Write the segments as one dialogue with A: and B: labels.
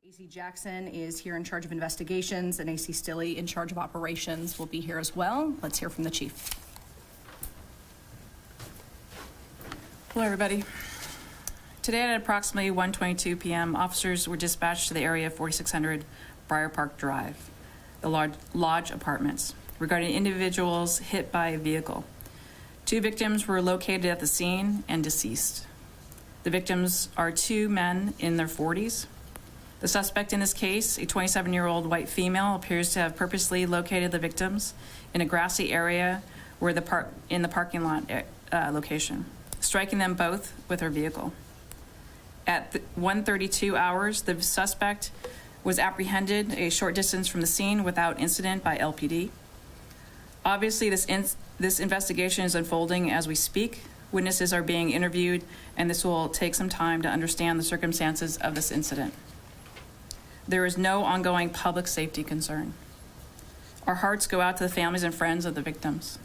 A: AC Jackson is here in charge of investigations, and AC Stilley, in charge of operations, will be here as well. Let's hear from the chief.
B: Hello, everybody. Today at approximately 1:22 p.m., officers were dispatched to the area of 4600 Briar Park Drive, the Lodge Apartments, regarding individuals hit by a vehicle. 2 victims were located at the scene and deceased. The victims are 2 men in their 40s. The suspect in this case, a 27-year-old white female, appears to have purposely located the victims in a grassy area where in the parking lot location, striking them both with her vehicle. At 1:32 hours, the suspect was apprehended a short distance from the scene without incident by LPD. Obviously, this investigation is unfolding as we speak. Witnesses are being interviewed, and this will take some time to understand the circumstances of this incident. There is no ongoing public safety concern. Our hearts go out to the families and friends of the victims.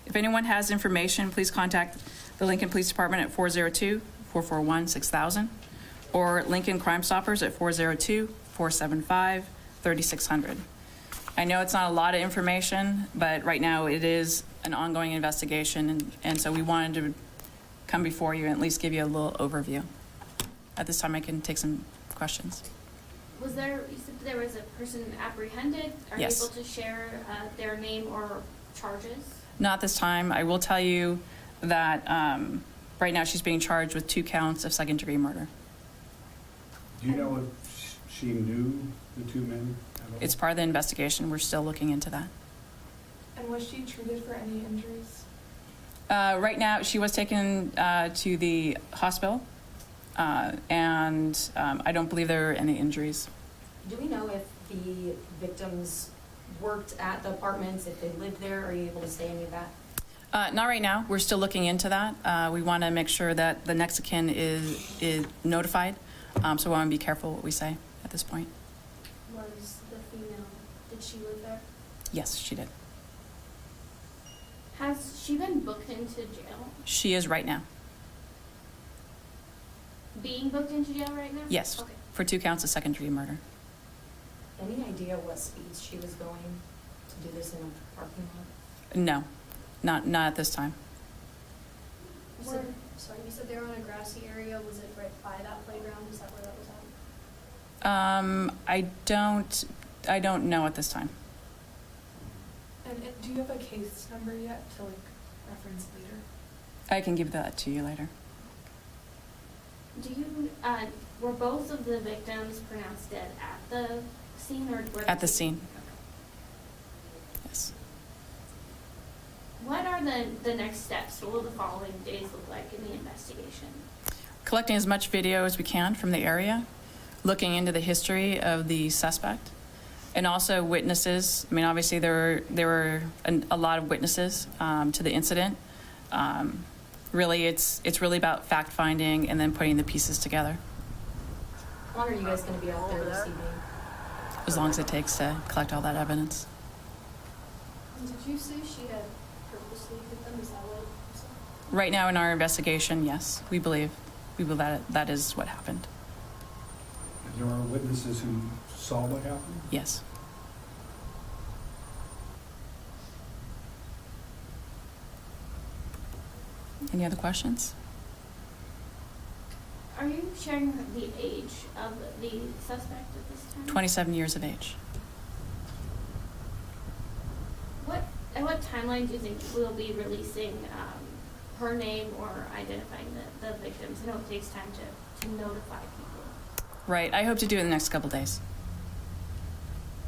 B: If anyone has information, please contact the Lincoln Police Department at 402-441-6000 or Lincoln Crime Stoppers at 402-475-3600. I know it's not a lot of information, but right now it is an ongoing investigation, and so we wanted to come before you and at least give you a little overview. At this time, I can take some questions.
C: You said there was a person apprehended. Are
B: Yes.
C: you able to share their name or charges?
B: Not this time. I will tell you that right now she's being charged with 2 counts of second-degree murder.
D: Do you know if she knew the 2 men at all?
B: It's part of the investigation. We're still looking into that.
E: And was she treated for any injuries?
B: Right now, she was taken to the hospital, and I don't believe there are any injuries.
F: Do we know if the victims worked at the apartments, if they lived there? Are you able to say any of that?
B: Not right now. We're still looking into that. We want to make sure that the next of kin is notified, so we want to be careful what we say at this point.
C: Was the female, did she live there?
B: Yes, she did.
C: Has she been booked into jail?
B: She is right now.
C: Being booked into jail right now?
B: Yes,
C: Okay.
B: for 2 counts of second-degree murder.
F: Any idea what speeds she was going to do this in a parking lot?
B: No, not at this time.
G: Sorry, you said they were in a grassy area. Was it right by that playground? Is that where that was at?
B: I don't know at this time.
E: And do you have a case number yet to reference later?
B: I can give that to you later.
C: Do you, were both of the victims pronounced dead at the scene or? were
B: At the
C: they-
B: scene.
C: Okay.
B: Yes.
C: What are the next steps? What will the following days look like in the investigation?
B: Collecting as much video as we can from the area, looking into the history of the suspect, and also witnesses. I mean, obviously there were a lot of witnesses to the incident. Really, it's really about fact finding and then putting the pieces together.
F: How long are you guys going to be out there this evening?
B: As long as it takes to collect all that evidence.
G: And did you say she had purposely hit them? Is that what you said?
B: Right now in our investigation, yes, we believe that is what happened.
D: And there are witnesses who saw what happened?
B: Yes. Any other questions?
C: Are you sharing the age of the suspect at this time?
B: 27 years of age.
C: At what timeline do you think we'll be releasing her name or identifying the victims? I know it takes time to notify people.
B: Right. I hope to do it in the next couple days.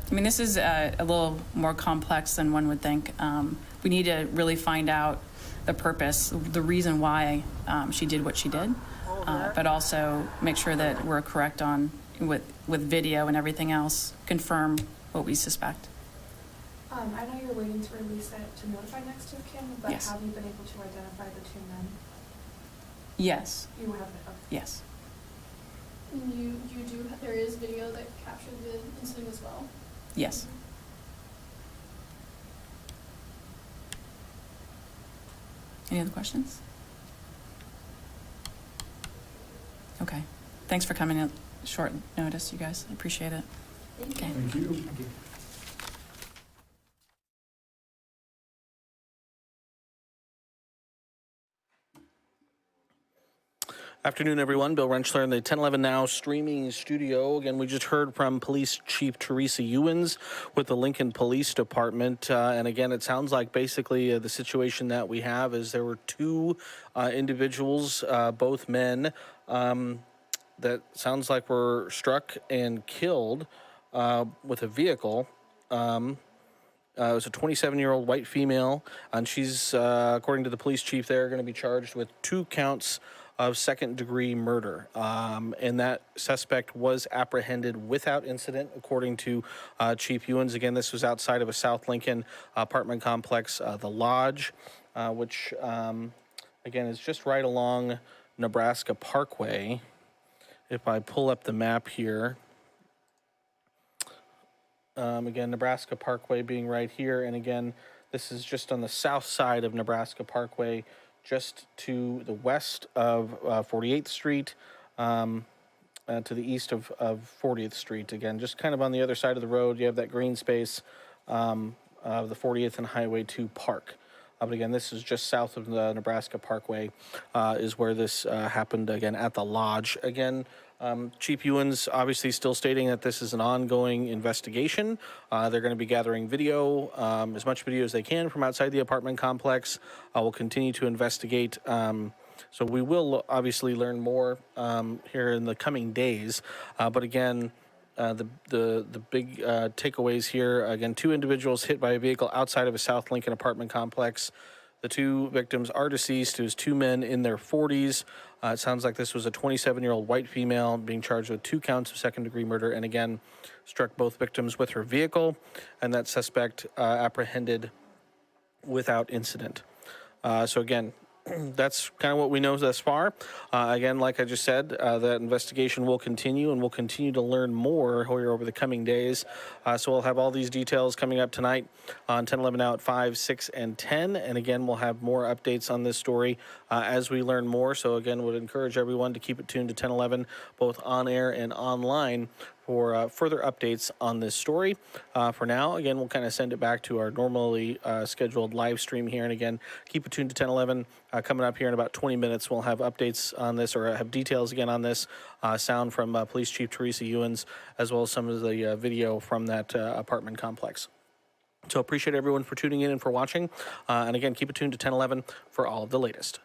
B: I mean, this is a little more complex than one would think. We need to really find out the purpose, the reason why she did what she did, but also make sure that we're correct on with video and everything else, confirm what we suspect.
E: I know you're waiting to release it to notify next of kin, but
B: Yes.
E: have you been able to identify the 2 men?
B: Yes.
E: You have it. Okay.
B: Yes.
G: And there is video that captured the incident as well.
B: Yes. Any other questions? Okay. Thanks for coming in short notice, you guys. I appreciate it.
C: Thank
B: Okay.
C: you.
D: Thank you.
H: Afternoon, everyone. Bill Rentschler in the 1011 Now streaming studio. Again, we just heard from Police Chief Teresa Ewens with the Lincoln Police Department. And again, it sounds like basically the situation that we have is there were two individuals, both men, that sounds like were struck and killed with a vehicle. It was a 27-year-old white female, and she's, according to the police chief there, going to be charged with 2 counts of second-degree murder. And that suspect was apprehended without incident, according to Chief Ewens. Again, this was outside of a South Lincoln apartment complex, the Lodge, which, again, is just right along Nebraska Parkway. If I pull up the map here, again, Nebraska Parkway being right here, and again, this is just on the south side of Nebraska Parkway, just to the west of 48th Street, to the east of 40th Street. Again, just kind of on the other side of the road, you have that green space of the 40th and Highway 2 Park. But again, this is just south of the Nebraska Parkway, is where this happened, again, at the Lodge. Again, Chief Ewens obviously still stating that this is an ongoing investigation. They're going to be gathering video, as much video as they can from outside the apartment complex. We'll continue to investigate. So we will obviously learn more here in the coming days. But again, the big takeaways here, again, 2 individuals hit by a vehicle outside of a South Lincoln apartment complex. The 2 victims are deceased. It was 2 men in their 40s. It sounds like this was a 27-year-old white female being charged with 2 counts of second-degree murder, and again, struck both victims with her vehicle, and that suspect apprehended without incident. So again, that's kind of what we know thus far. Again, like I just said, that investigation will continue, and we'll continue to learn more here over the coming days. So we'll have all these details coming up tonight on 1011 Now at 5, 6, and 10. And again, we'll have more updates on this story as we learn more. So again, would encourage everyone to keep it tuned to 1011, both on air and online, for further updates on this story. For now, again, we'll kind of send it back to our normally scheduled live stream here. And again, keep it tuned to 1011. Coming up here in about 20 minutes, we'll have updates on this, or have details again on this, sound from Police Chief Teresa Ewens, as well as some of the video from that apartment complex. So appreciate everyone for tuning in and for watching. And again, keep it tuned to 1011 for all of the latest.